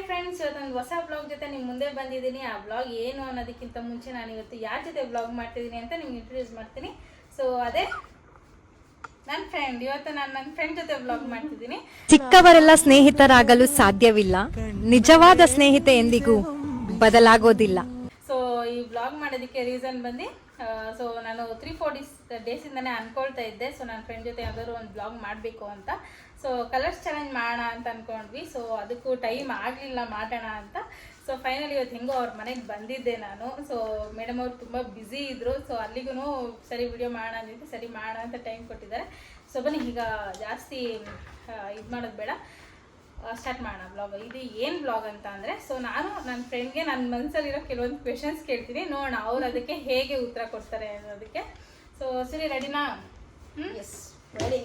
Friends, ಇವತ್ತೊಂದು ಹೊಸ blog ಜೊತೆ ನಿಮ್ಮ ಮುಂದೆ ಬಂದಿದ್ದೀನಿ. ಆ ಬ್ಲಾಗ್ ಏನು ಅನ್ನೋದಕ್ಕಿಂತ ಮುಂಚೆ ನಾನು ಇವತ್ತು ಯಾರ ಜೊತೆ ಬ್ಲಾಗ್ ಮಾಡ್ತಿದ್ದೀನಿ ಅಂತ ನಿಮ್ಗೆ ಇಂಟ್ರೊಡ್ಯೂಸ್ ಮಾಡ್ತೀನಿ. ಸೊ ಅದೇ ನನ್ನ ಫ್ರೆಂಡ್. ಇವತ್ತು ನಾನು ನನ್ನ ಫ್ರೆಂಡ್ ಜೊತೆ ಬ್ಲಾಗ್ ಮಾಡ್ತಿದ್ದೀನಿ. ಚಿಕ್ಕವರೆಲ್ಲ ಸ್ನೇಹಿತರಾಗಲು ಸಾಧ್ಯವಿಲ್ಲ, ನಿಜವಾದ ಸ್ನೇಹಿತೆ ಎಂದಿಗೂ ಬದಲಾಗೋದಿಲ್ಲ. ಸೊ ಈ ಬ್ಲಾಗ್ ಮಾಡೋದಕ್ಕೆ ರೀಸನ್ ಬಂದು ಸೊ ನಾನು 3-4 ಡೇಸಿಂದನೇ ಅನ್ಕೊಳ್ತಾ ಇದ್ದೆ. ಸೊ ನನ್ನ ಫ್ರೆಂಡ್ ಜೊತೆ ಯಾವ್ದಾದ್ರು ಒಂದು ಬ್ಲಾಗ್ ಮಾಡಬೇಕು ಅಂತ. ಸೊ ಕಲರ್ಸ್ ಚಾಲೆಂಜ್ ಮಾಡೋಣ ಅಂತ ಅಂದ್ಕೊಂಡ್ವಿ. ಸೊ ಅದಕ್ಕೂ ಟೈಮ್ ಆಗಲಿಲ್ಲ ಮಾಡೋಣ ಅಂತ. ಸೊ ಫೈನಲಿ ಇವತ್ತು ಹೆಂಗೋ ಅವ್ರ ಮನೆಗೆ ಬಂದಿದ್ದೆ ನಾನು. ಸೊ ಮೇಡಮ್ ಅವ್ರು ತುಂಬ ಬ್ಯುಸಿ ಇದ್ದರು. ಸೊ ಅಲ್ಲಿಗೂ ಸರಿ ವಿಡಿಯೋ ಮಾಡೋಣ ಅಂದಿದ್ದು, ಸರಿ ಮಾಡೋಣ ಅಂತ ಟೈಮ್ ಕೊಟ್ಟಿದ್ದಾರೆ. ಸೊ ಬನ್ನಿ, ಈಗ ಜಾಸ್ತಿ ಇದು ಮಾಡೋದು ಬೇಡ, ಸ್ಟಾರ್ಟ್ ಮಾಡೋಣ ಬ್ಲಾಗ್. ಇದು ಏನು ಬ್ಲಾಗ್ ಅಂತ ಅಂದರೆ, ಸೊ ನಾನು ನನ್ನ ಫ್ರೆಂಡ್ಗೆ ನನ್ನ ಮನಸ್ಸಲ್ಲಿರೋ ಕೆಲವೊಂದು ಕ್ವೆಶನ್ಸ್ ಕೇಳ್ತೀನಿ, ನೋಡೋಣ ಅವ್ರು ಅದಕ್ಕೆ ಹೇಗೆ ಉತ್ತರ ಕೊಡ್ತಾರೆ ಅನ್ನೋದಕ್ಕೆ. ಸೊ ಸರಿ, ರೆಡಿನಾ? Yes ready.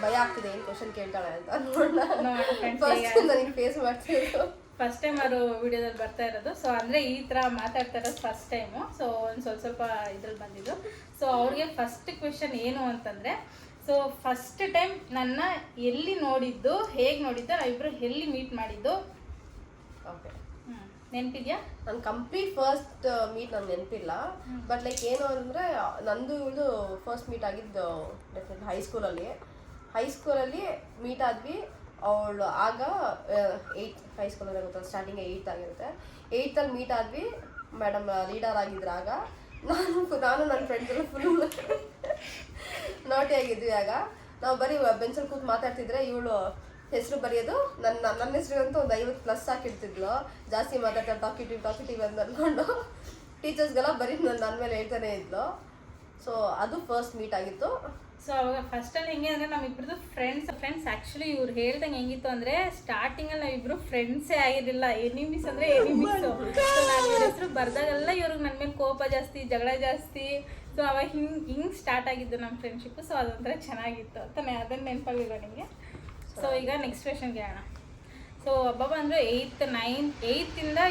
ಭಯ ಆಗ್ತಿದೆ ಏನು ಕ್ವಶನ್ ಕೇಳ್ತಾಳೆ ಅಂತ ನೋಡೋಣ. ಫೇಸ್ ಮಾಡ್ತಿದ್ರು ಫಸ್ಟ್ ಟೈಮ್ ಅವರು ವಿಡಿಯೋದಲ್ಲಿ ಬರ್ತಾ ಇರೋದು. ಸೊ ಅಂದರೆ ಈ ಥರ ಮಾತಾಡ್ತಾ ಇರೋದು ಫಸ್ಟ್ ಟೈಮು. ಸೊ ಒಂದು ಸ್ವಲ್ಪ ಇದ್ರಲ್ಲಿ ಬಂದಿದ್ದು. ಸೊ ಅವ್ರಿಗೆ ಫಸ್ಟ್ ಕ್ವೆಶನ್ ಏನು ಅಂತಂದರೆ, ಸೊ ಫಸ್ಟ್ ಟೈಮ್ ನನ್ನ ಎಲ್ಲಿ ನೋಡಿದ್ದು, ಹೇಗೆ ನೋಡಿದ್ದು, ನಾವಿಬ್ರು ಎಲ್ಲಿ ಮೀಟ್ ಮಾಡಿದ್ದು? ಓಕೆ, ನೆನಪಿದ್ಯಾ? ನಾನು ಕಂಪ್ಲೀಟ್ ಫಸ್ಟ್ ಮೀಟ್ ನಂಗೆ ನೆನಪಿಲ್ಲ. ಬಟ್ ಲೈಕ್ ಏನು ಅಂದರೆ, ನಂದು ಇವಳು ಫಸ್ಟ್ ಮೀಟ್ ಆಗಿದ್ದು ಡೆಫಿನೆಟ್ ಹೈಸ್ಕೂಲಲ್ಲಿ ಮೀಟ್ ಆದ್ವಿ. ಅವಳು ಆಗ 8th ಹೈಸ್ಕೂಲಲ್ಲಿ ಗೊತ್ತಾ, ಸ್ಟಾರ್ಟಿಂಗ್ 8th ಆಗಿರುತ್ತೆ. 8th ಮೀಟ್ ಆದ್ವಿ. ಮೇಡಮ್ ಲೀಡರ್ ಆಗಿದ್ರು ಆಗ. ನಾನು ನನ್ನ ಫ್ರೆಂಡ್ಸ್ ಎಲ್ಲ ಫುಲ್ ನೋಟಿ ಆಗಿದ್ವಿ. ಆಗ ನಾವು ಬರೀ ಬೆಂಚಲ್ಲಿ ಕೂತು ಮಾತಾಡ್ತಿದ್ರೆ ಇವಳು ಹೆಸರು ಬರೆಯೋದು, ನನ್ನ ಹೆಸರಿಗಂತೂ ಒಂದು 50+ ಹಾಕಿಡ್ತಿದ್ಲು. ಜಾಸ್ತಿ ಮಾತಾಡ್ತಾರೆ, ಟಾಕಿಟಿವ್ ಅಂತ ಅಂದ್ಕೊಂಡು ಟೀಚರ್ಸ್ಗೆಲ್ಲ ಬರೀ ನನ್ನ ಮೇಲೆ ಹೇಳ್ತಾನೆ ಇದ್ಲು. ಸೊ ಅದು ಫಸ್ಟ್ ಮೀಟ್ ಆಗಿತ್ತು. ಸೊ ಅವಾಗ ಫಸ್ಟಲ್ಲಿ ಹೆಂಗೆ ಅಂದರೆ, ನಮ್ಮಿಬ್ರದ್ದು ಫ್ರೆಂಡ್ಸ್ ಆ್ಯಕ್ಚುಲಿ ಇವ್ರು ಹೇಳ್ದಂಗೆ ಹೆಂಗಿತ್ತು ಅಂದರೆ, ಸ್ಟಾರ್ಟಿಂಗಲ್ಲಿ ನಾವಿಬ್ರು ಫ್ರೆಂಡ್ಸೇ ಆಗಿರಲಿಲ್ಲ, ಎನಿಮೀಸ್ ಅಂದರೆ ಎನಿಮೀಸು. ಸೊ ನಾನು ಇವ್ರ ಹೆಸರು ಬರ್ದಾಗೆಲ್ಲ ಇವ್ರಿಗೆ ನನ್ನ ಮೇಲೆ ಕೋಪ ಜಾಸ್ತಿ, ಜಗಳ ಜಾಸ್ತಿ. ಸೊ ಅವಾಗ ಹಿಂಗೆ ಸ್ಟಾರ್ಟ್ ಆಗಿದ್ದು ನಮ್ಮ ಫ್ರೆಂಡ್ಶಿಪ್ಪು. ಸೊ ಅದೊಂಥರ ಚೆನ್ನಾಗಿತ್ತು ಅಂತ ಅದನ್ನು ನೆನಪಾಗಿಲ್ಲ ನಿಮಗೆ. ಸೊ ಈಗ ನೆಕ್ಸ್ಟ್ ಕ್ವೆಶನ್ಗೆ ಹೇಳೋಣ. ಸೊ ಹಬ್ಬ ಅಂದರೆ 8th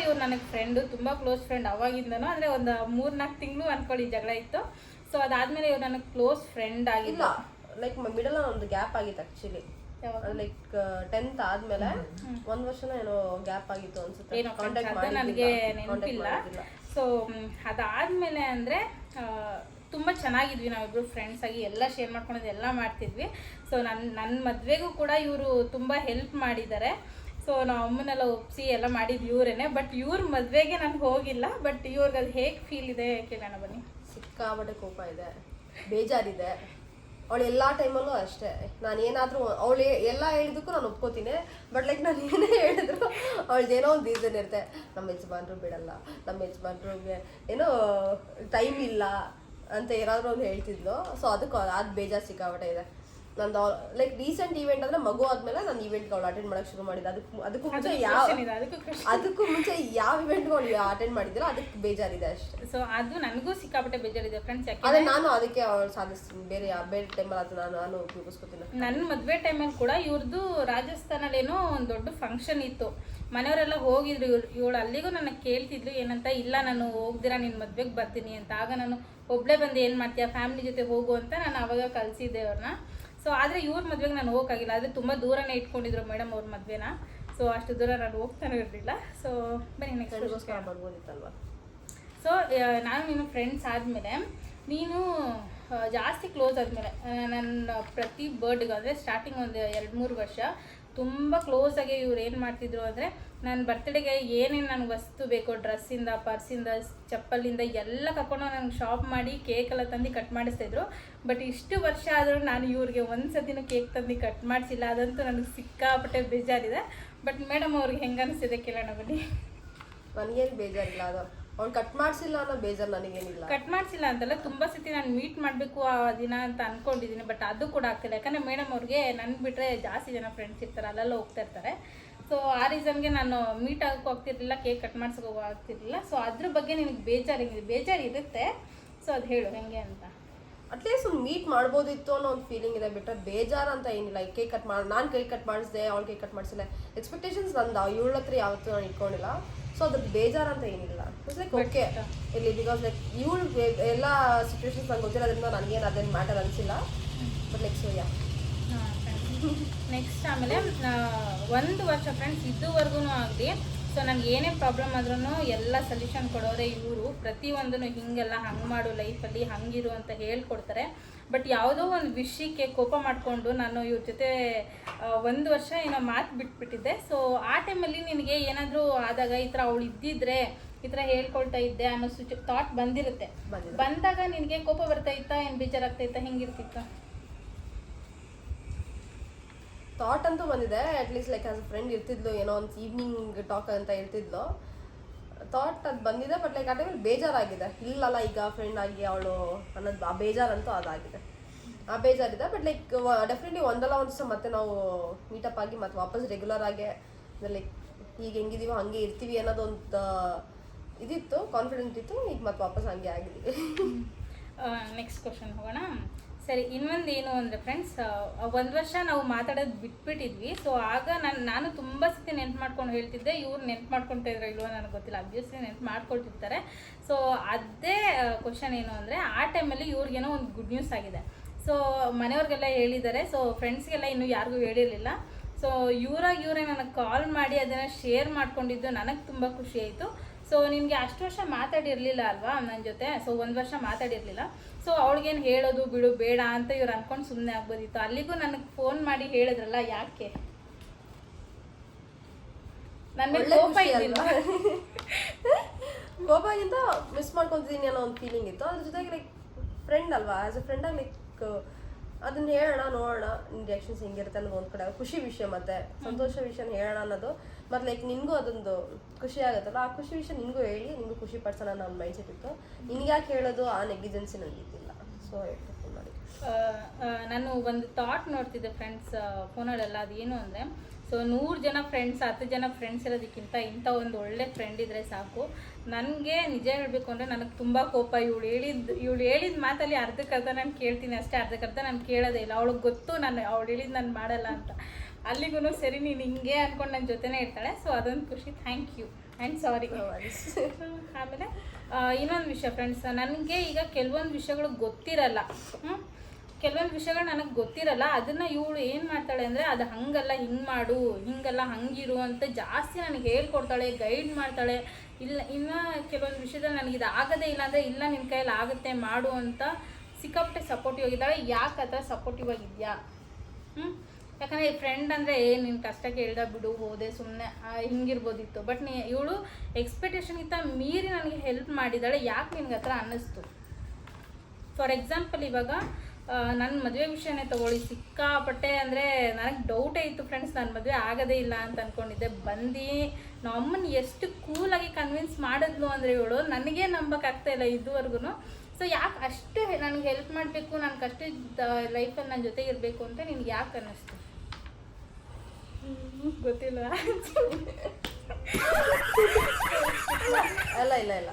ಇವ್ರು ನನಗೆ ಫ್ರೆಂಡು, ತುಂಬ ಕ್ಲೋಸ್ ಫ್ರೆಂಡ್ ಅವಾಗಿಂದನೂ. ಅಂದರೆ ಒಂದು 3-4 ತಿಂಗಳು ಅಂದ್ಕೊಳ್ಳಿ ಜಗಳ ಇತ್ತು. ಸೊ ಅದಾದಮೇಲೆ ಇವ್ರು ನನಗೆ ಕ್ಲೋಸ್ ಫ್ರೆಂಡ್ ಆಗಿಲ್ಲ. ಲೈಕ್ ಮಿಡಲ್ ಒಂದು ಗ್ಯಾಪ್ ಆಗಿತ್ತು ಆ್ಯಕ್ಚುಲಿ. ಲೈಕ್ 10th ಆದಮೇಲೆ 1 ವರ್ಷನ ಏನೋ ಗ್ಯಾಪ್ ಆಗಿತ್ತು ಅನ್ಸುತ್ತೆ. ನನಗೆ ನೆನಪಿಲ್ಲ. ಸೊ ಅದಾದಮೇಲೆ ಅಂದರೆ ತುಂಬ ಚೆನ್ನಾಗಿದ್ವಿ ನಾವಿಬ್ರು ಫ್ರೆಂಡ್ಸ್ ಆಗಿ, ಎಲ್ಲ ಶೇರ್ ಮಾಡ್ಕೊಳೋದು ಎಲ್ಲ ಮಾಡ್ತಿದ್ವಿ. ಸೊ ನನ್ನ ಮದುವೆಗೂ ಕೂಡ ಇವರು ತುಂಬ ಹೆಲ್ಪ್ ಮಾಡಿದ್ದಾರೆ. ಸೊ ನಾವು ಅಮ್ಮನೆಲ್ಲ ಒಪ್ಪಿಸಿ ಎಲ್ಲ ಮಾಡಿದ್ದು ಇವರೇನೆ. ಬಟ್ ಇವ್ರ ಮದುವೆಗೆ ನಾನು ಹೋಗಿಲ್ಲ. ಬಟ್ ಇವ್ರಿಗೆ ಅದು ಹೇಗೆ ಫೀಲ್ ಇದೆ ಕೇಳೋಣ ಬನ್ನಿ. ಸಿಕ್ಕಾಬಟ್ಟೆ ಕೋಪ ಇದೆ, ಬೇಜಾರಿದೆ. ಅವಳು ಎಲ್ಲ ಟೈಮಲ್ಲೂ ಅಷ್ಟೇ. ನಾನು ಏನಾದರೂ ಅವಳು ಎಲ್ಲ ಹೇಳಿದಕ್ಕೂ ನಾನು ಒಪ್ಕೋತೀನಿ. ಬಟ್ ಲೈಕ್ ನಾನು ಏನೇ ಹೇಳಿದ್ರು ಅವಳದ್ದೇನೋ ಒಂದು ರೀಸನ್ ಇರುತ್ತೆ. ನಮ್ಮ ಯಜಮಾನ್ರು ಬಿಡಲ್ಲ, ನಮ್ಮ ಯಜಮಾನ್ರಿಗೆ ಏನೋ ಟೈಮ್ ಇಲ್ಲ ಅಂತ ಏನಾದರೂ ಒಂದು ಹೇಳ್ತಿದ್ಲು. ಸೊ ಅದಕ್ಕೆ ಅದು ಬೇಜಾರು ಸಿಕ್ಕಾಬಟ್ಟೆ ಇದೆ. ನಂದು ಲೈಕ್ ರೀಸೆಂಟ್ ಈವೆಂಟ್ ಅಂದರೆ ಮಗು ಆದಮೇಲೆ ನಾನು ಈವೆಂಟ್ಗೆ ಅವಳು ಅಟೆಂಡ್ ಮಾಡೋಕ್ಕೆ ಶುರು ಮಾಡಿದ್ದೆ. ಅದಕ್ಕೂ ಮುಂಚೆ ಯಾವ ಇವೆಂಟ್ಗೆ ಅವಳು ಅಟೆಂಡ್ ಮಾಡಿದ್ದಿಲ್ಲ, ಅದಕ್ಕೆ ಬೇಜಾರಿದೆ ಅಷ್ಟೇ. ಸೊ ಅದು ನನಗೂ ಸಿಕ್ಕಾಪಟ್ಟೆ ಬೇಜಾರಿದೆ ಫ್ರೆಂಡ್ಸ್. ಅದೇ ನಾನು ಅದಕ್ಕೆ ಅವಳು ಸಾಧಿಸ್ತೀನಿ. ಬೇರೆ ಟೈಮಲ್ಲಿ ಅದು ನಾನು ಉಪಯೋಗಿಸ್ಕೊತೀನಿ. ನನ್ನ ಮದುವೆ ಟೈಮಲ್ಲಿ ಕೂಡ ಇವ್ರದ್ದು ರಾಜಸ್ಥಾನಲ್ಲೇನೋ ಒಂದು ದೊಡ್ಡ ಫಂಕ್ಷನ್ ಇತ್ತು. ಮನೆಯವರೆಲ್ಲ ಹೋಗಿದ್ರು. ಇವಳು ಅಲ್ಲಿಗೂ ನನಗೆ ಕೇಳ್ತಿದ್ಲು ಏನಂತ, ಇಲ್ಲ ನಾನು ಹೋಗ್ದಿರಾ ನಿನ್ನ ಮದುವೆಗೆ ಬರ್ತೀನಿ ಅಂತ. ಆಗ ನಾನು ಒಬ್ಬಳೇ ಬಂದು ಏನು ಮಾಡ್ತೀಯಾ, ಫ್ಯಾಮಿಲಿ ಜೊತೆ ಹೋಗು ಅಂತ ನಾನು ಆವಾಗ ಕಳಿಸಿದ್ದೆ ಅವ್ರನ್ನ. ಸೊ ಆದರೆ ಇವ್ರ ಮದುವೆಗೆ ನಾನು ಹೋಗೋಕ್ಕಾಗಿಲ್ಲ. ಆದರೆ ತುಂಬ ದೂರನೇ ಇಟ್ಕೊಂಡಿದ್ರು ಮೇಡಮ್ ಅವ್ರ ಮದುವೆನ. ಸೊ ಅಷ್ಟು ದೂರ ನಾನು ಹೋಗ್ತಾನೆ ಇರಲಿಲ್ಲ. ಸೊ ಬನ್ನಿ ನೆಕ್ಸ್ಟ್ ಮಾಡ್ಬೋದಿತ್ತಲ್ವ. ಸೊ ನಾನು ನೀನು ಫ್ರೆಂಡ್ಸ್ ಆದಮೇಲೆ, ನೀನು ಜಾಸ್ತಿ ಕ್ಲೋಸ್ ಆದಮೇಲೆ, ನನ್ನ ಪ್ರತಿ ಬರ್ಡ್ಗೆ ಅಂದರೆ ಸ್ಟಾರ್ಟಿಂಗ್ ಒಂದು 2-3 ವರ್ಷ ತುಂಬ ಕ್ಲೋಸಾಗಿ ಇವ್ರು ಏನು ಮಾಡ್ತಿದ್ರು ಅಂದರೆ, ನನ್ನ ಬರ್ತಡೆಗೆ ಏನೇನು ನನಗೆ ವಸ್ತು ಬೇಕೋ, ಡ್ರೆಸ್ಸಿಂದ, ಪರ್ಸಿಂದ, ಚಪ್ಪಲಿಂದ ಎಲ್ಲ ಕರ್ಕೊಂಡು ನನಗೆ ಶಾಪ್ ಮಾಡಿ ಕೇಕೆಲ್ಲ ತಂದು ಕಟ್ ಮಾಡಿಸ್ತಾಯಿದ್ರು. ಬಟ್ ಇಷ್ಟು ವರ್ಷ ಆದರೂ ನಾನು ಇವ್ರಿಗೆ ಒಂದು ಸತಿನೂ ಕೇಕ್ ತಂದು ಕಟ್ ಮಾಡಿಸಿಲ್ಲ. ಅದಂತೂ ನನಗೆ ಸಿಕ್ಕಾಪಟ್ಟೆ ಬೇಜಾರಿದೆ. ಬಟ್ ಮೇಡಮ್ ಅವ್ರಿಗೆ ಹೆಂಗೆ ಅನಿಸ್ತಿದೆ ಕೇಳೋಣ ಬನ್ನಿ. ನನಗೇನು ಬೇಜಾರಿಲ್ಲ, ಅದು ಅವ್ನು ಕಟ್ ಮಾಡಿಸಿಲ್ಲ ಅನ್ನೋ ಬೇಜಾರು ನನಗೇನಿಲ್ಲ. ಕಟ್ ಮಾಡಿಸಿಲ್ಲ ಅಂತಲ್ಲ, ತುಂಬ ಸತಿ ನಾನು ಮೀಟ್ ಮಾಡಬೇಕು ಆ ದಿನ ಅಂತ ಅಂದ್ಕೊಂಡಿದ್ದೀನಿ. ಬಟ್ ಅದು ಕೂಡ ಆಗ್ತಿಲ್ಲ. ಯಾಕಂದರೆ ಮೇಡಮ್ ಅವ್ರಿಗೆ ನನ್ನ ಬಿಟ್ಟರೆ ಜಾಸ್ತಿ ಜನ ಫ್ರೆಂಡ್ಸ್ ಇರ್ತಾರೆ, ಅಲ್ಲೆಲ್ಲ ಹೋಗ್ತಾ ಇರ್ತಾರೆ. ಸೊ ಆ ರೀಸನ್ಗೆ ನಾನು ಮೀಟ್ ಆಗೋಕ್ಕೂ ಆಗ್ತಿರ್ಲಿಲ್ಲ, ಕೇಕ್ ಕಟ್ ಮಾಡ್ಸೋಕ್ಕೂ ಆಗ್ತಿರ್ಲಿಲ್ಲ. ಸೊ ಅದ್ರ ಬಗ್ಗೆ ನಿನಗೆ ಬೇಜಾರಿರುತ್ತೆ. ಸೊ ಅದು ಹೇಳು ಹೆಂಗೆ ಅಂತ. ಅಟ್ಲೀಸ್ಟ್ ಒಂದು ಮೀಟ್ ಮಾಡ್ಬೋದಿತ್ತು ಅನ್ನೋ ಒಂದು ಫೀಲಿಂಗ್ ಇದೆ. ಬಿಟ್ಟರೆ ಬೇಜಾರು ಅಂತ ಏನಿಲ್ಲ. ಈ ಕೇಕ್ ಕಟ್ ನಾನು ಕೇಕ್ ಕಟ್ ಮಾಡಿಸಿದೆ, ಅವಳು ಕೇಕ್ ಕಟ್ ಮಾಡಿಸಿಲ್ಲ. ಎಕ್ಸ್ಪೆಕ್ಟೇಷನ್ಸ್ ನಂದು ಇವಳ ಹತ್ರ ಯಾವತ್ತೂ ನಾನು ಇಟ್ಕೊಂಡಿಲ್ಲ. ಸೊ ಅದ್ರದ್ದು ಬೇಜಾರು ಅಂತ ಏನಿಲ್ಲ. ಲೈಕ್ ಓಕೆ ಇಲ್ಲಿ, ಬಿಕಾಸ್ ಲೈಕ್ ಇವಳು ಎಲ್ಲ ಸಿಚುವೇಶನ್ಸ್ ನಂಗೆ ಗೊತ್ತಿರೋದ್ರಿಂದ ನನಗೇನು ಅದೇನು ಮ್ಯಾಟರ್ ಅನಿಸಿಲ್ಲ. But like so yeah next ಆಮೇಲೆ 1 ವರ್ಷ ಫ್ರೆಂಡ್ಸ್ ಇದುವರೆಗೂ ಆಗಲಿ, ಸೊ ನನಗೆ ಏನೇ ಪ್ರಾಬ್ಲಮ್ ಆದ್ರೂ ಎಲ್ಲ ಸೊಲ್ಯೂಷನ್ ಕೊಡೋರೆ ಇವರು. ಪ್ರತಿಯೊಂದನ್ನು ಹಿಂಗೆಲ್ಲ ಹಂಗೆ ಮಾಡು ಲೈಫಲ್ಲಿ ಹಂಗಿರು ಅಂತ ಹೇಳ್ಕೊಡ್ತಾರೆ. ಬಟ್ ಯಾವುದೋ ಒಂದು ವಿಷಯಕ್ಕೆ ಕೋಪ ಮಾಡಿಕೊಂಡು ನಾನು ಇವ್ರ ಜೊತೆ 1 ವರ್ಷ ಏನೋ ಮಾತು ಬಿಟ್ಬಿಟ್ಟಿದ್ದೆ. ಸೊ ಆ ಟೈಮಲ್ಲಿ ನಿನಗೆ ಏನಾದರೂ ಆದಾಗ ಈ ಥರ ಅವಳು ಇದ್ದಿದ್ರೆ ಈ ಥರ ಹೇಳ್ಕೊಳ್ತಾ ಇದ್ದೆ ಅನ್ನೋ ಥಾಟ್ ಬಂದಿರುತ್ತೆ. ಬಂದಾಗ ನಿನಗೆ ಕೋಪ ಬರ್ತಾ ಇತ್ತಾ, ಏನು ಬೇಜಾರಾಗ್ತಾ ಇತ್ತಾ, ಹೆಂಗಿರ್ತಿತ್ತು? ಥಾಟ್ ಅಂತೂ ಬಂದಿದೆ. At least like as a friend ಇರ್ತಿದ್ಲು, ಏನೋ ಒಂದು ಈವ್ನಿಂಗ್ ಟಾಕ್ ಅಂತ ಇರ್ತಿದ್ಲು. ಥಾಟ್ ಅದು ಬಂದಿದೆ. ಬಟ್ ಲೈಕ್ ಆ ಟೈಮಲ್ಲಿ ಬೇಜಾರಾಗಿದೆ. ಇಲ್ಲಲ್ಲ ಈಗ ಫ್ರೆಂಡ್ ಆಗಿ ಅವಳು ಅನ್ನೋದು ಆ ಬೇಜಾರಂತೂ ಅದಾಗಿದೆ, ಆ ಬೇಜಾರಿದೆ. ಬಟ್ ಲೈಕ್ ಡೆಫಿನೆಟ್ಲಿ ಒಂದಲ್ಲ ಒಂದು ದಿವಸ ಮತ್ತೆ ನಾವು ಮೀಟಪ್ ಆಗಿ ಮತ್ತೆ ವಾಪಸ್ ರೆಗ್ಯುಲರ್ ಆಗಿ ಲೈಕ್ ಈಗ ಹೆಂಗಿದೀವೋ ಹಂಗೆ ಇರ್ತೀವಿ ಅನ್ನೋದೊಂದು ಇದಿತ್ತು, ಕಾನ್ಫಿಡೆಂಟ್ ಇತ್ತು. ಈಗ ಮತ್ತೆ ವಾಪಸ್ ಹಂಗೆ ಆಗಿದ್ದೀವಿ. ನೆಕ್ಸ್ಟ್ ಕ್ವಶನ್ ಹೋಗೋಣ. ಸರಿ, ಇನ್ನೊಂದು ಏನು ಅಂದರೆ ಫ್ರೆಂಡ್ಸ್, 1 ವರ್ಷ ನಾವು ಮಾತಾಡೋದು ಬಿಟ್ಬಿಟ್ಟಿದ್ವಿ. ಸೊ ಆಗ ನಾನು ತುಂಬ ಸತಿ ನೆನ್ಪು ಮಾಡ್ಕೊಂಡು ಹೇಳ್ತಿದ್ದೆ. ಇವ್ರು ನೆನ್ಪು ಮಾಡ್ಕೊಳ್ತಾ ಇದ್ರು ಇಲ್ವೋ ನನಗೆ ಗೊತ್ತಿಲ್ಲ, ಅಬ್ವಿಯಸ್ಲಿ ನೆನ್ಪು ಮಾಡ್ಕೊಳ್ತಿರ್ತಾರೆ. ಸೊ ಅದೇ ಕ್ವಶನ್ ಏನು ಅಂದರೆ, ಆ ಟೈಮಲ್ಲಿ ಇವ್ರಿಗೇನೋ ಒಂದು ಗುಡ್ ನ್ಯೂಸ್ ಆಗಿದೆ. ಸೊ ಮನೆಯವ್ರಿಗೆಲ್ಲ ಹೇಳಿದ್ದಾರೆ. ಸೊ ಫ್ರೆಂಡ್ಸ್ಗೆಲ್ಲ ಇನ್ನೂ ಯಾರಿಗೂ ಹೇಳಿರಲಿಲ್ಲ. ಸೊ ಇವರೇ ನನಗೆ ಕಾಲ್ ಮಾಡಿ ಅದನ್ನು ಶೇರ್ ಮಾಡ್ಕೊಂಡಿದ್ದು ನನಗೆ ತುಂಬ ಖುಷಿ ಆಯಿತು. ಸೊ ನಿನಗೆ ಅಷ್ಟು ವರ್ಷ ಮಾತಾಡಿರಲಿಲ್ಲ ಅಲ್ವಾ ನನ್ನ ಜೊತೆ, ಸೊ 1 ವರ್ಷ ಮಾತಾಡಿರಲಿಲ್ಲ. ಸೊ ಅವಳಿಗೇನು ಹೇಳೋದು ಬಿಡು ಬೇಡ ಅಂತ ಇವ್ರು ಅಂದ್ಕೊಂಡು ಸುಮ್ಮನೆ ಆಗ್ಬೋದಿತ್ತು. ಅಲ್ಲಿಗೂ ನನಗೆ ಫೋನ್ ಮಾಡಿ ಹೇಳಿದ್ರಲ್ಲ, ಯಾಕೆ? ನನ್ನ ಕೋಪ ಇದ್ದಿಲ್ವಾ? ಕೋಪಗಿಂತ ಮಿಸ್ ಮಾಡ್ಕೊತಿದ್ದೀನಿ ಅನ್ನೋ ಒಂದು ಫೀಲಿಂಗ್ ಇತ್ತು. ಅದ್ರ ಜೊತೆಗೆ ಲೈಕ್ ಫ್ರೆಂಡ್ ಅಲ್ವಾ, ಆ್ಯಸ್ ಅ ಫ್ರೆಂಡಾಗಿ ಲೈಕ್ ಅದನ್ನ ಹೇಳೋಣ, ನೋಡೋಣ ನಿನ್ನ ರಿಯಾಕ್ಷನ್ಸ್ ಹೆಂಗಿರುತ್ತೆ ಅನ್ನೋದು ಒಂದು ಕಡೆ ಖುಷಿ ವಿಷಯ, ಮತ್ತೆ ಸಂತೋಷ ವಿಷಯನ ಹೇಳೋಣ ಅನ್ನೋದು. ಮತ್ತು ಲೈಕ್ ನಿನಗೂ ಅದೊಂದು ಖುಷಿ ಆಗುತ್ತಲ್ಲ, ಆ ಖುಷಿ ವಿಷಯ ನಿನಗೂ ಹೇಳಿ ನಿನಗೂ ಖುಷಿ ಪಡ್ಸೋಣ ಅನ್ನೋ ಒಂದು ಮೈಂಡ್ ಸೆಟ್ ಇತ್ತು. ನಿನ್ಗೆ ಯಾಕೆ ಹೇಳೋದು ಆ ನೆಗ್ಲಿಜೆನ್ಸಿ ನನಗಿದ್ದಿಲ್ಲ. ಸೊ ಫೋನ್ ಮಾಡಿ ನಾನು ಒಂದು ಥಾಟ್ ನೋಡ್ತಿದ್ದೆ ಫ್ರೆಂಡ್ಸ್ ಫೋನಲ್ಲೆಲ್ಲ. ಅದೇನು ಅಂದರೆ, ಸೊ 100 ಜನ ಫ್ರೆಂಡ್ಸ್ 10 ಜನ ಫ್ರೆಂಡ್ಸ್ ಇರೋದಕ್ಕಿಂತ ಇಂಥ ಒಂದು ಒಳ್ಳೆ ಫ್ರೆಂಡ್ ಇದ್ದರೆ ಸಾಕು. ನನಗೆ ನಿಜ ಹೇಳಬೇಕು ಅಂದರೆ ನನಗೆ ತುಂಬ ಕೋಪ. ಇವಳು ಹೇಳಿದ ಮಾತಲ್ಲಿ ಅರ್ಧಕ್ಕರ್ಧ ನಾನು ಕೇಳ್ತೀನಿ ಅಷ್ಟೇ, ಅರ್ಧಕ್ಕರ್ಧ ನಾನು ಕೇಳೋದೇ ಇಲ್ಲ. ಅವಳಿಗೆ ಗೊತ್ತು ಅವಳು ಹೇಳಿದ್ದು ನಾನು ಮಾಡಲ್ಲ ಅಂತ. ಅಲ್ಲಿಗೂ ಸರಿ ನೀನು ಹಿಂಗೆ ಅಂದ್ಕೊಂಡು ನನ್ನ ಜೊತೆನೇ ಇರ್ತಾಳೆ. ಸೊ ಅದೊಂದು ಖುಷಿ. Thank you and sorry. ಆಮೇಲೆ ಇನ್ನೊಂದು ವಿಷಯ ಫ್ರೆಂಡ್ಸ್, ನನಗೆ ಈಗ ಕೆಲವೊಂದು ವಿಷಯಗಳು ಗೊತ್ತಿರಲ್ಲ. ಕೆಲವೊಂದು ವಿಷಯಗಳು ನನಗೆ ಗೊತ್ತಿರಲ್ಲ. ಅದನ್ನು ಇವಳು ಏನು ಮಾಡ್ತಾಳೆ ಅಂದರೆ, ಅದು ಹಂಗಲ್ಲ ಹಿಂಗೆ ಮಾಡು, ಹಿಂಗಲ್ಲ ಹಂಗಿರು ಅಂತ ಜಾಸ್ತಿ ನನಗೆ ಹೇಳ್ಕೊಡ್ತಾಳೆ, ಗೈಡ್ ಮಾಡ್ತಾಳೆ. ಇಲ್ಲ ಇನ್ನು ಕೆಲವೊಂದು ವಿಷಯದಲ್ಲಿ ನನಗೆ ಇದು ಆಗೋದೇ ಇಲ್ಲ ಅಂದರೆ, ಇಲ್ಲ ನಿನ್ನ ಕೈಯಲ್ಲಿ ಆಗುತ್ತೆ ಮಾಡು ಅಂತ ಸಿಕ್ಕಾಪಟ್ಟೆ ಸಪೋರ್ಟಿವ್ ಆಗಿದ್ದಾಳೆ. ಯಾಕೆ ಆ ಥರ ಸಪೋರ್ಟಿವ್ ಆಗಿದೆಯಾ? ಯಾಕಂದರೆ ಫ್ರೆಂಡ್ ಅಂದರೆ ನಿನ್ನ ಕಷ್ಟಕ್ಕೆ ಹೇಳ್ದ ಬಿಡು ಹೋದೆ ಸುಮ್ಮನೆ ಹಿಂಗಿರ್ಬೋದಿತ್ತು. ಬಟ್ ಇವಳು ಎಕ್ಸ್ಪೆಕ್ಟೇಷನ್ಗಿಂತ ಮೀರಿ ನನಗೆ ಹೆಲ್ಪ್ ಮಾಡಿದ್ದಾಳೆ. ಯಾಕೆ ನಿನ್ಗೆ ಆ ಥರ ಅನ್ನಿಸ್ತು? ಫಾರ್ ಎಕ್ಸಾಂಪಲ್, ಇವಾಗ ನನ್ನ ಮದುವೆ ವಿಷಯನೇ ತೊಗೊಳ್ಳಿ. ಸಿಕ್ಕಾಪಟ್ಟೆ ಅಂದರೆ ನನಗೆ ಡೌಟೇ ಇತ್ತು ಫ್ರೆಂಡ್ಸ್, ನನ್ನ ಮದುವೆ ಆಗೋದೇ ಇಲ್ಲ ಅಂತ ಅಂದ್ಕೊಂಡಿದ್ದೆ. ಬಂದು ನಮ್ಮನ್ನು ಎಷ್ಟು ಕೂಲಾಗಿ ಕನ್ವಿನ್ಸ್ ಮಾಡಿದ್ಲು ಅಂದರೆ ಇವಳು, ನನಗೆ ನಂಬಕ್ಕಾಗ್ತಾಯಿಲ್ಲ ಇದುವರೆಗೂ. ಸೊ ಯಾಕೆ ಅಷ್ಟು ನನಗೆ ಹೆಲ್ಪ್ ಮಾಡಬೇಕು, ನನ್ನ ಕಷ್ಟದ ಲೈಫಲ್ಲಿ ನನ್ನ ಜೊತೆಗೆ ಇರಬೇಕು ಅಂತ ನಿನ್ಗೆ ಯಾಕೆ ಅನ್ನಿಸ್ತು? ಗೊತ್ತಿಲ್ಲ. ಅಲ್ಲ ಇಲ್ಲ ಇಲ್ಲ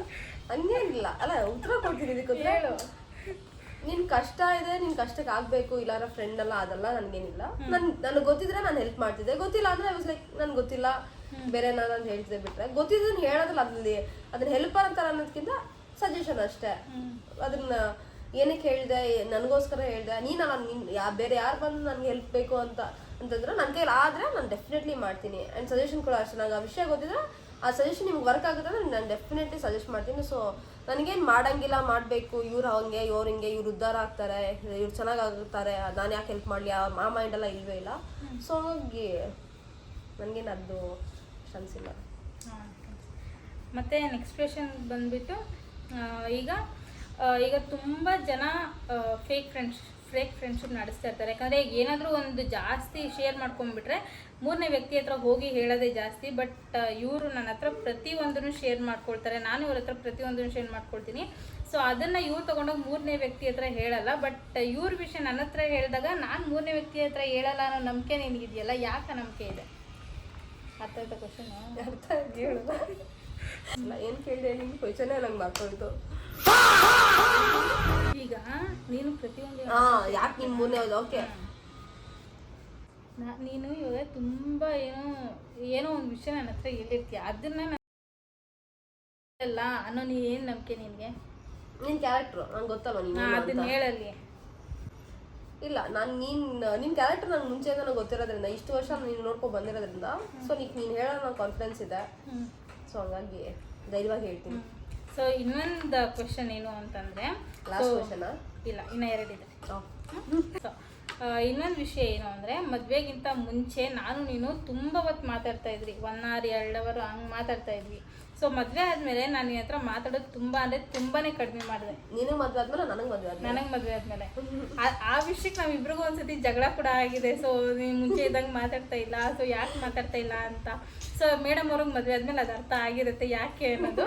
ಹಂಗೇನಿಲ್ಲ. ಅಲ್ಲ ಉತ್ತರ ಕೊಡ್ತೀನಿ ಇದಕ್ಕೆ. ಹೇಳು. ನಿನ್ ಕಷ್ಟ ಇದೆ, ನಿನ್ ಕಷ್ಟಕ್ಕೆ ಆಗ್ಬೇಕು, ಇಲ್ಲಾರ ಫ್ರೆಂಡ್ ಅಲ್ಲ ಅದೆಲ್ಲ ನನ್ಗೇನಿಲ್ಲ. ನನಗೆ ಗೊತ್ತಿದ್ರೆ ನಾನು ಹೆಲ್ಪ್ ಮಾಡ್ತಿದ್ದೆ, ಗೊತ್ತಿಲ್ಲ ಅಂದ್ರೆ ಐ ವಾಸ್ ಲೈಕ್ ನನ್ಗೆ ಗೊತ್ತಿಲ್ಲ ಬೇರೆ ನಾನು ಹೇಳ್ತಿದ್ದೆ. ಬಿಟ್ರೆ ಗೊತ್ತಿದ್ದನ್ನು ಹೇಳೋದಿಲ್ಲ. ಅದನ್ನ ಹೆಲ್ಪರ್ ಅಂತ ಅನ್ನೋದಕ್ಕಿಂತ ಸಜೆಷನ್ ಅಷ್ಟೇ. ಅದನ್ನ ಏನಕ್ಕೆ ಹೇಳಿದೆ, ನನಗೋಸ್ಕರ ಹೇಳಿದೆ, ನೀನಲ್ಲ ಬೇರೆ ಯಾರು ಬಂದು ನನಗೆ ಹೆಲ್ಪ್ ಬೇಕು ಅಂತಂದ್ರೆ ನನ್ನ ಕೈಲಿ ಆದರೆ ನಾನು ಡೆಫಿನೆಟ್ಲಿ ಮಾಡ್ತೀನಿ. ಆ್ಯಂಡ್ ಸಜೆಷನ್ ಕೂಡ ಅಷ್ಟೇ. ನಂಗೆ ಆ ವಿಷಯ ಗೊತ್ತಿದ್ರೆ ಆ ಸಜೆಷನ್ ನಿಮ್ಗೆ ವರ್ಕ್ ಆಗುತ್ತೆ ಅಂದರೆ ನಾನು ಡೆಫಿನೆಟ್ಲಿ ಸಜೆಸ್ಟ್ ಮಾಡ್ತೀನಿ. ಸೊ ನನಗೇನು ಮಾಡಂಗಿಲ್ಲ, ಮಾಡಬೇಕು, ಇವ್ರು ಹಂಗೆ ಇವ್ರು ಹಿಂಗೆ, ಇವ್ರು ಉದ್ಧಾರ ಆಗ್ತಾರೆ, ಇವ್ರು ಚೆನ್ನಾಗಾಗುತ್ತಾರೆ, ನಾನು ಯಾಕೆ ಹೆಲ್ಪ್ ಮಾಡಲಿ ಆ ಮೈಂಡೆಲ್ಲ ಇಲ್ವೇ ಇಲ್ಲ. ಸೊ ಹಾಗಾಗಿ ನನಗೇನು ಅದು ಅನಿಸಿಲ್ಲ. ಮತ್ತು ನೆಕ್ಸ್ಟ್ ಕ್ವೆಶ್ಚನ್ ಬಂದುಬಿಟ್ಟು, ಈಗ ತುಂಬ ಜನ ಫೇಕ್ ಫ್ರೆಂಡ್ಶಿಪ್ ನಡೆಸ್ತಾ ಇರ್ತಾರೆ. ಯಾಕಂದರೆ ಏನಾದರೂ ಒಂದು ಜಾಸ್ತಿ ಶೇರ್ ಮಾಡ್ಕೊಂಡ್ಬಿಟ್ರೆ 3ನೇ ವ್ಯಕ್ತಿ ಹತ್ರ ಹೋಗಿ ಹೇಳೋದೇ ಜಾಸ್ತಿ. ಬಟ್ ಇವರು ನನ್ನ ಹತ್ರ ಪ್ರತಿಯೊಂದನ್ನು ಶೇರ್ ಮಾಡ್ಕೊಳ್ತಾರೆ, ನಾನು ಇವ್ರ ಹತ್ರ ಪ್ರತಿಯೊಂದನ್ನು ಶೇರ್ ಮಾಡ್ಕೊಳ್ತೀನಿ. ಸೊ ಅದನ್ನು ಇವ್ರು ತೊಗೊಂಡೋಗಿ 3ನೇ ವ್ಯಕ್ತಿ ಹತ್ರ ಹೇಳಲ್ಲ. ಬಟ್ ಇವ್ರ ವಿಷಯ ನನ್ನ ಹತ್ರ ಹೇಳಿದಾಗ ನಾನು 3ನೇ ವ್ಯಕ್ತಿ ಹತ್ರ ಹೇಳಲ್ಲ ಅನ್ನೋ ನಂಬಿಕೆ ನಿನಗಿದೆಯಲ್ಲ, ಯಾಕೆ ನಂಬಿಕೆ ಇದೆ? ಅರ್ಥ ಆಯ್ತಾ ಕ್ವಶನ್? ಅರ್ಥ ಹೇಳು. ಅಲ್ಲ ಏನು ಕೇಳಿದೆ ನಿಮ್ಗೆ ಕ್ವಶನೇ ನಂಗೆ ಮಾಡ್ಕೊಳ್ತು. ಈಗ ನೀನು ಪ್ರತಿಯೊಂದು ಯಾಕೆ ನಿಮ್ಮ ಮುಂದೆ ಹೌದು ಓಕೆ ನೀನು ಇವಾಗ ತುಂಬ ಏನೋ ಒಂದು ವಿಷಯ ನನ್ನ ಹತ್ರ ಹೇಳಿರ್ತೀಯ, ಅದನ್ನ ಅಲ್ಲ ಅನ್ನೋ ಏನು ನಂಬಿಕೆ ನಿನಗೆ? ನಿನ್ನ ಕ್ಯಾರೆಕ್ಟ್ರು ನಂಗೆ ಗೊತ್ತಲ್ಲ ನೀನು ಅದನ್ನ ಹೇಳಲ್ಲಿ. ಇಲ್ಲ ನಾನು ನಿನ್ನ ಕ್ಯಾರೆಕ್ಟರ್ ನಂಗೆ ಮುಂಚೆಯಿಂದ ನನಗೆ ಗೊತ್ತಿರೋದ್ರಿಂದ ಇಷ್ಟು ವರ್ಷ ನೀನು ನೋಡ್ಕೊಂಡು ಬಂದಿರೋದ್ರಿಂದ ಸೊ ನೀನು ಹೇಳೋ ನಂಗೆ ಕಾನ್ಫಿಡೆನ್ಸ್ ಇದೆ. ಸೊ ಹಂಗಾಗಿ ಧೈರ್ಯವಾಗಿ ಹೇಳ್ತೀನಿ. ಸೊ ಇನ್ನೊಂದು ಕ್ವೆಶನ್ ಏನು ಅಂತಂದರೆ, ಲಾಸ್ಟ್ ಕ್ವೆಶನಾ? ಇಲ್ಲ, ಇನ್ನೂ 2 ಇದೆ. ಸೊ ಇನ್ನೊಂದು ವಿಷಯ ಏನು ಅಂದರೆ, ಮದುವೆಗಿಂತ ಮುಂಚೆ ನಾನು ನೀನು ತುಂಬ ಹೊತ್ತು ಮಾತಾಡ್ತಾ ಇದ್ವಿ, 1 hour 2 hour ಹಂಗೆ ಮಾತಾಡ್ತಾ ಇದ್ವಿ. ಸೊ ಮದುವೆ ಆದಮೇಲೆ ನಾನು ನಿನ್ನ ಹತ್ರ ಮಾತಾಡೋದು ತುಂಬ ಅಂದರೆ ತುಂಬಾ ಕಡಿಮೆ ಮಾಡಿದೆ. ನೀನು ಮದುವೆ ಆದ್ಮೇಲೆ ನನಗೆ ಮದುವೆ ಆದಮೇಲೆ ಆ ವಿಷಯಕ್ಕೆ ನಾವಿಬ್ರಿಗೂ ಒಂದ್ಸತಿ ಜಗಳ ಕೂಡ ಆಗಿದೆ. ಸೊ ನೀನು ಮುಂಚೆ ಇದ್ದಂಗೆ ಮಾತಾಡ್ತಾ ಇಲ್ಲ, ಸೊ ಯಾಕೆ ಮಾತಾಡ್ತಾ ಇಲ್ಲ ಅಂತ. ಸೊ ಮೇಡಮ್ ಅವ್ರಿಗೆ ಮದುವೆ ಆದಮೇಲೆ ಅದು ಅರ್ಥ ಆಗಿರುತ್ತೆ ಯಾಕೆ ಅನ್ನೋದು.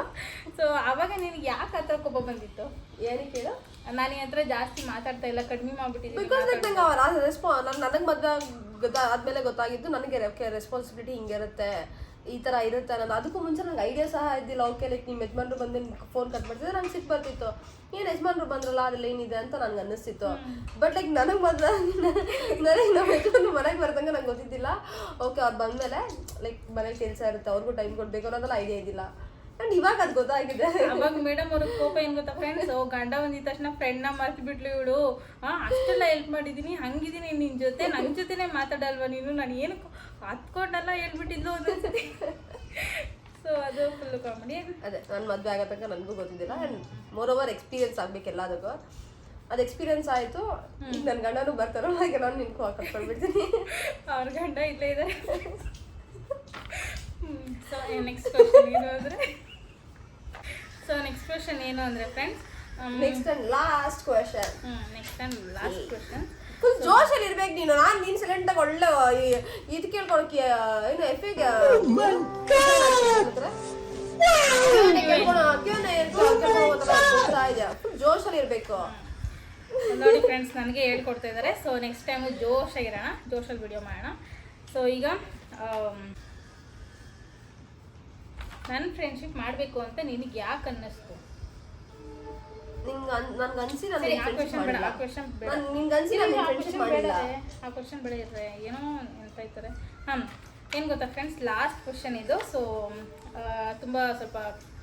ಸೊ ಆವಾಗ ನಿನಗೆ ಯಾಕೆ ಆ ಥರ ಕೋಪ ಬಂದಿತ್ತು? ಏನಕ್ಕೆ ಹೇಳು? ನಾನು ಈ ಹತ್ರ ಜಾಸ್ತಿ ಮಾತಾಡ್ತಾ ಇಲ್ಲ, ಕಡಿಮೆ ಮಾಡ್ಬಿಟ್ಟಿದ್ದೀನಿ. ಬಿಕಾಸ್ ನನಗೆ ಮದುವೆ ಆದ್ಮೇಲೆ ಗೊತ್ತಾಗಿದ್ದು ನನಗೆ ರೆಸ್ಪಾನ್ಸಿಬಿಲಿಟಿ ಹಿಂಗಿರುತ್ತೆ, ಈ ಥರ ಇರುತ್ತೆ ಅನ್ನೋದು. ಅದಕ್ಕೂ ಮುಂಚೆ ನಂಗೆ ಐಡಿಯಾ ಸಹ ಇದ್ದಿಲ್ಲ. ಓಕೆ ಲೈಕ್ ನಿಮ್ಮ ಯಜಮಾನ್ರು ಬಂದು ಫೋನ್ ಕಟ್ ಮಾಡ್ತಿದ್ರೆ ನಂಗೆ ಸಿಟ್ಟು ಬರ್ತಿತ್ತು, ಏನು ಯಜಮಾನ್ರು ಬಂದ್ರಲ್ಲ ಅದ್ರಲ್ಲಿ ಏನಿದೆ ಅಂತ ನನಗೆ ಅನ್ನಿಸ್ತಿತ್ತು. ಬಟ್ ಲೈಕ್ ನನಗೆ ನನಗೆ ನಮ್ಮ ಯಜಮಾನ್ರು ಮನೆಗೆ ಬರ್ದಂಗೆ ನಂಗೆ ಗೊತ್ತಿದ್ದಿಲ್ಲ. ಓಕೆ ಅವ್ರು ಬಂದಮೇಲೆ ಲೈಕ್ ಮನೇಲಿ ಕೆಲಸ ಇರುತ್ತೆ, ಅವ್ರಿಗೂ ಟೈಮ್ ಕೊಡಬೇಕು ಅನ್ನೋದೆಲ್ಲ ಐಡಿಯಾ ಇದ್ದಿಲ್ಲ. ಆ್ಯಂಡ್ ಇವಾಗ ಅದು ಗೊತ್ತಾಗಿದೆ. ಅವಾಗ ಮೇಡಮ್ ಅವ್ರಿಗೆ ಕೋಪ ಏನು ಗೊತ್ತಾ ಫ್ರೆಂಡ್ಸ್, ಗಂಡ ಬಂದಿದ ತಕ್ಷಣ ಫ್ರೆಂಡ್ನ ಮರ್ತು ಬಿಟ್ಲು ಇವಳು, ಅಷ್ಟೆಲ್ಲ ಹೆಲ್ಪ್ ಮಾಡಿದ್ದೀನಿ, ಹಂಗಿದ್ದೀನಿ ನಿನ್ನ ಜೊತೆ, ನನ್ನ ಜೊತೆನೇ ಮಾತಾಡಲ್ವಾ ನೀನು, ನಾನು ಏನು ಹತ್ಕೊಂಡೆಲ್ಲ ಹೇಳ್ಬಿಟ್ಟಿದ್ಲು ಒಂದೊಂದ್ಸತಿ. ಸೊ ಅದು ಫುಲ್ ಕಾಮಿಡಿ. ಅದೇ ನನ್ನ ಮದುವೆ ಆಗೋ ತನಕ ನನಗೂ ಗೊತ್ತಿದ್ದಿಲ್ಲ. ಆ್ಯಂಡ್ ಮೋರ್ ಓವರ್ ಎಕ್ಸ್ಪೀರಿಯನ್ಸ್ ಆಗಬೇಕು ಎಲ್ಲದಕ್ಕೂ. ಅದು ಎಕ್ಸ್ಪೀರಿಯನ್ಸ್ ಆಯಿತು. ಈಗ ನನ್ನ ಗಂಡನೂ ಬರ್ತಾರೋ ಹಾಗೆ ನಾನು ನಿನ್ಕು ಕಟ್ಕೊಳ್ಬಿಡ್ತೀನಿ. ಅವ್ರ ಗಂಡ ಇಲ್ಲೇ ಇದ್ದಾರೆ. ಸೊ ನೆಕ್ಸ್ಟ್ ಕ್ವೆಶನ್ ಏನು ಅಂದರೆ friends, next and last question. Full ಜೋಶಲ್ಲಿ ಇರ್ಬೇಕು ನೀನು. ನೀನು ಸೈಲೆಂಟಾಗಿ ಒಳ್ಳೆ ಇದು ಕೇಳ್ಕೊಳಕ್ಕೆ ಏನು ಎಫಿಗೆ ಫುಲ್ ಜೋಶಲ್ಲಿ ಇರಬೇಕು ನೋಡಿ ಫ್ರೆಂಡ್ಸ್, ನನಗೆ ಹೇಳ್ಕೊಡ್ತಾ ಇದ್ದಾರೆ. ಸೊ ನೆಕ್ಸ್ಟ್ ಟೈಮು ಜೋಶಾಗಿರೋಣ, ಜೋಶಲ್ಲಿ ವಿಡಿಯೋ ಮಾಡೋಣ. ಸೊ ಈಗ ನನ್ನ ಫ್ರೆಂಡ್ಶಿಪ್ ಮಾಡಬೇಕು ಅಂತ ನಿನಗೆ ಯಾಕೆ ಅನ್ನಿಸ್ತು? ನನ್ಗೆ ಅನ್ಸಿ ಆ ಕ್ವಶನ್ ಬೇಡ ಇರ್ರೆ, ಏನೋ ಅಂತ ಇರ್ತಾರೆ. ಏನು ಗೊತ್ತಾ ಫ್ರೆಂಡ್ಸ್, ಲಾಸ್ಟ್ ಕ್ವಶನ್ ಇದು. ಸೊ ತುಂಬ ಸ್ವಲ್ಪ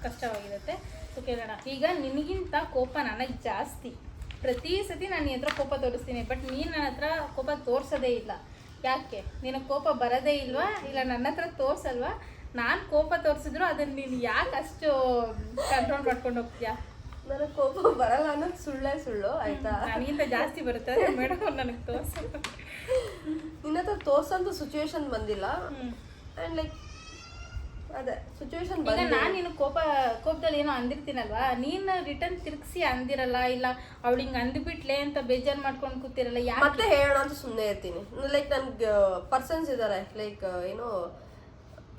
ಕಷ್ಟವಾಗಿರುತ್ತೆ. ಸೊ ಕೇಳೋಣ. ಈಗ ನಿನಗಿಂತ ಕೋಪ ನನಗೆ ಜಾಸ್ತಿ. ಪ್ರತಿ ಸತಿ ನಾನು ನಿನ್ನ ಹತ್ರ ಕೋಪ ತೋರಿಸ್ತೀನಿ, ಬಟ್ ನೀನು ನನ್ನ ಹತ್ರ ಕೋಪ ತೋರಿಸೋದೇ ಇಲ್ಲ. ಯಾಕೆ? ನಿನಗೆ ಕೋಪ ಬರೋದೇ ಇಲ್ವಾ, ಇಲ್ಲ ನನ್ನ ಹತ್ರ ತೋರಿಸಲ್ವಾ? ನಾನು ಕೋಪ ತೋರಿಸಿದ್ರು ಅದನ್ನು ನೀನು ಯಾಕೆ ಅಷ್ಟು ಕಂಟ್ರೋಲ್ ಮಾಡ್ಕೊಂಡು ಹೋಗ್ತೀಯಾ? ನನಗೆ ಕೋಪ ಬರಲ್ಲ ಅನ್ನೋದು ಸುಳ್ಳು ಆಯ್ತಾ? ನನಗಿಂತ ಜಾಸ್ತಿ ಬರುತ್ತೆ ಮೇಡಮ್, ನನಗೆ ತೋರಿಸಲ್ಲ. ನಿನ್ನ ಹತ್ರ ತೋರ್ಸಂತ ಸಿಚುವೇಶನ್ ಬಂದಿಲ್ಲ. ಆ್ಯಂಡ್ ಲೈಕ್ ಅದೇ ಸಿಚುವೇಶನ್ ಈಗ ನಾನು ನೀನು ಕೋಪದಲ್ಲಿ ಏನೋ ಅಂದಿರ್ತೀನಲ್ವಾ, ನೀನು ರಿಟರ್ನ್ ತಿರುಗಿಸಿ ಅಂದಿರಲ್ಲ, ಇಲ್ಲ ಅವಳು ಹಿಂಗೆ ಅಂದ್ಬಿಟ್ಲೆ ಅಂತ ಬೇಜಾರು ಮಾಡ್ಕೊಂಡು ಕೂತಿರಲ್ಲ. ಮತ್ತೆ ಹೇಳೋಣ ಅಂತ ಸುಮ್ಮನೆ ಇರ್ತೀನಿ. ಲೈಕ್ ನನ್ಗೆ ಪರ್ಸನ್ಸ್ ಇದ್ದಾರೆ, ಲೈಕ್ ಏನು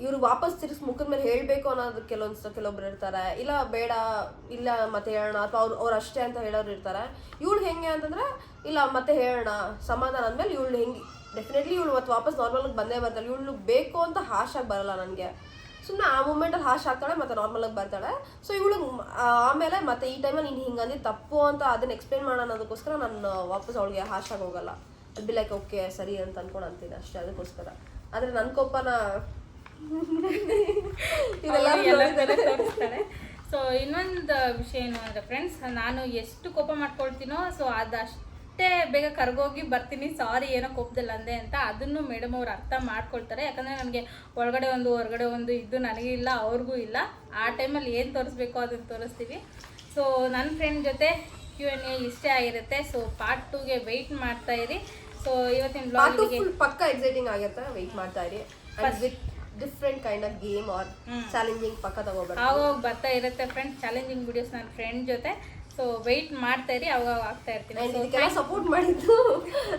ಇವ್ರು ವಾಪಸ್ ತಿರ್ಗಿಸಿ ಮುಖದ ಮೇಲೆ ಹೇಳಬೇಕು ಅನ್ನೋದು ಕೆಲವೊಬ್ರು ಇರ್ತಾರೆ. ಇಲ್ಲ ಬೇಡ, ಇಲ್ಲ ಮತ್ತೆ ಹೇಳೋಣ, ಅಥವಾ ಅವ್ರು ಅಷ್ಟೇ ಅಂತ ಹೇಳೋರು ಇರ್ತಾರೆ. ಇವಳು ಹೆಂಗೆ ಅಂತಂದ್ರೆ, ಇಲ್ಲ ಮತ್ತೆ ಹೇಳೋಣ ಸಮಾಧಾನ ಅಂದಮೇಲೆ ಇವಳು ಹೆಂಗೆ ಡೆಫಿನೆಟ್ಲಿ ಇವಳು ಮತ್ತೆ ವಾಪಸ್ ನಾರ್ಮಲಾಗಿ ಬಂದೇ ಬರ್ತಾಳೆ. ಇವಳು ಬೇಕು ಅಂತ ಹಾಶಾಗಿ ಬರಲ್ಲ ನನಗೆ. ಸುಮ್ಮನೆ ಆ ಮೂಮೆಂಟಲ್ಲಿ ಹಾಶ್ ಆಗ್ತಾಳೆ, ಮತ್ತೆ ನಾರ್ಮಲಾಗಿ ಬರ್ತಾಳೆ. ಸೊ ಇವಳು ಆಮೇಲೆ ಮತ್ತೆ ಈ ಟೈಮಲ್ಲಿ ನೀನು ಹಿಂಗೆ ಅಂದಿದ್ದು ತಪ್ಪು ಅಂತ ಅದನ್ನು ಎಕ್ಸ್ಪ್ಲೇನ್ ಮಾಡೋಣ ಅನ್ನೋದಕ್ಕೋಸ್ಕರ ನಾನು ವಾಪಸ್ ಅವಳಿಗೆ ಹಾಶ್ ಆಗಿ ಹೋಗಲ್ಲ. ಅದು ಬಿ ಲೈಕ್ ಓಕೆ ಸರಿ ಅಂತ ಅನ್ಕೊಂಡು ಅಂತೀನಿ ಅಷ್ಟೇ, ಅದಕ್ಕೋಸ್ಕರ. ಆದರೆ ನನ್ನ ಕೋಪನ ತೋರಿಸ್ತಾರೆ. ಸೊ ಇನ್ನೊಂದು ವಿಷಯ ಏನು ಅಂದರೆ ಫ್ರೆಂಡ್ಸ್, ನಾನು ಎಷ್ಟು ಕೋಪ ಮಾಡ್ಕೊಳ್ತೀನೋ ಸೊ ಅದಷ್ಟೇ ಬೇಗ ಕರ್ಗೋಗಿ ಬರ್ತೀನಿ, ಸಾರಿ ಏನೋ ಕೋಪದಲ್ಲಿ ಅಂದೆ ಅಂತ. ಅದನ್ನು ಮೇಡಮ್ ಅವ್ರು ಅರ್ಥ ಮಾಡ್ಕೊಳ್ತಾರೆ. ಯಾಕಂದರೆ ನನಗೆ ಒಳಗಡೆ ಒಂದು ಹೊರಗಡೆ ಒಂದು ಇದ್ದು ನನಗೆ ಇಲ್ಲ, ಅವ್ರಿಗೂ ಇಲ್ಲ. ಆ ಟೈಮಲ್ಲಿ ಏನು ತೋರಿಸ್ಬೇಕೋ ಅದನ್ನು ತೋರಿಸ್ತೀವಿ. ಸೊ ನನ್ನ ಫ್ರೆಂಡ್ ಜೊತೆ Q&A ಇಷ್ಟೇ ಆಗಿರುತ್ತೆ. ಸೊ ಪಾರ್ಟ್ 2ಗೆ ವೆಯ್ಟ್ ಮಾಡ್ತಾ ಇರಿ. ಸೊ ಇವತ್ತಿನ ಬ್ಲಾಗಿಗೆ ಪಕ್ಕ ಎಕ್ಸೈಟಿಂಗ್ ಆಗಿರುತ್ತೆ, ವೆಯ್ಟ್ ಮಾಡ್ತಾ ಇರಿ. Different kind of game or challenging ಪಕ್ಕ ತಗೋಬಾರ್ದು. ಆವಾಗ ಬರ್ತಾ ಇರುತ್ತೆ ಫ್ರೆಂಡ್ಸ್ ಚಾಲೆಂಜಿಂಗ್ ವಿಡಿಯೋಸ್ ನನ್ನ ಫ್ರೆಂಡ್ ಜೊತೆ. ಸೊ ವೆಯ್ಟ್ ಮಾಡ್ತಾ ಇರಿ, ಅವಾಗ ಆಗ್ತಾ ಇರ್ತೀನಿ. ಇದಕ್ಕೆಲ್ಲ ಸಪೋರ್ಟ್ ಮಾಡಿದ್ದು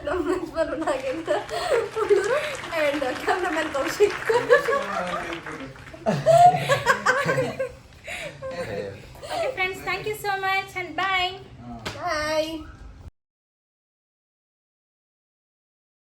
ನಮ್ಮ ಯಜಮಾನ್ರು Nagendra and cameraman Kaushik. Okay friends, thank you so much.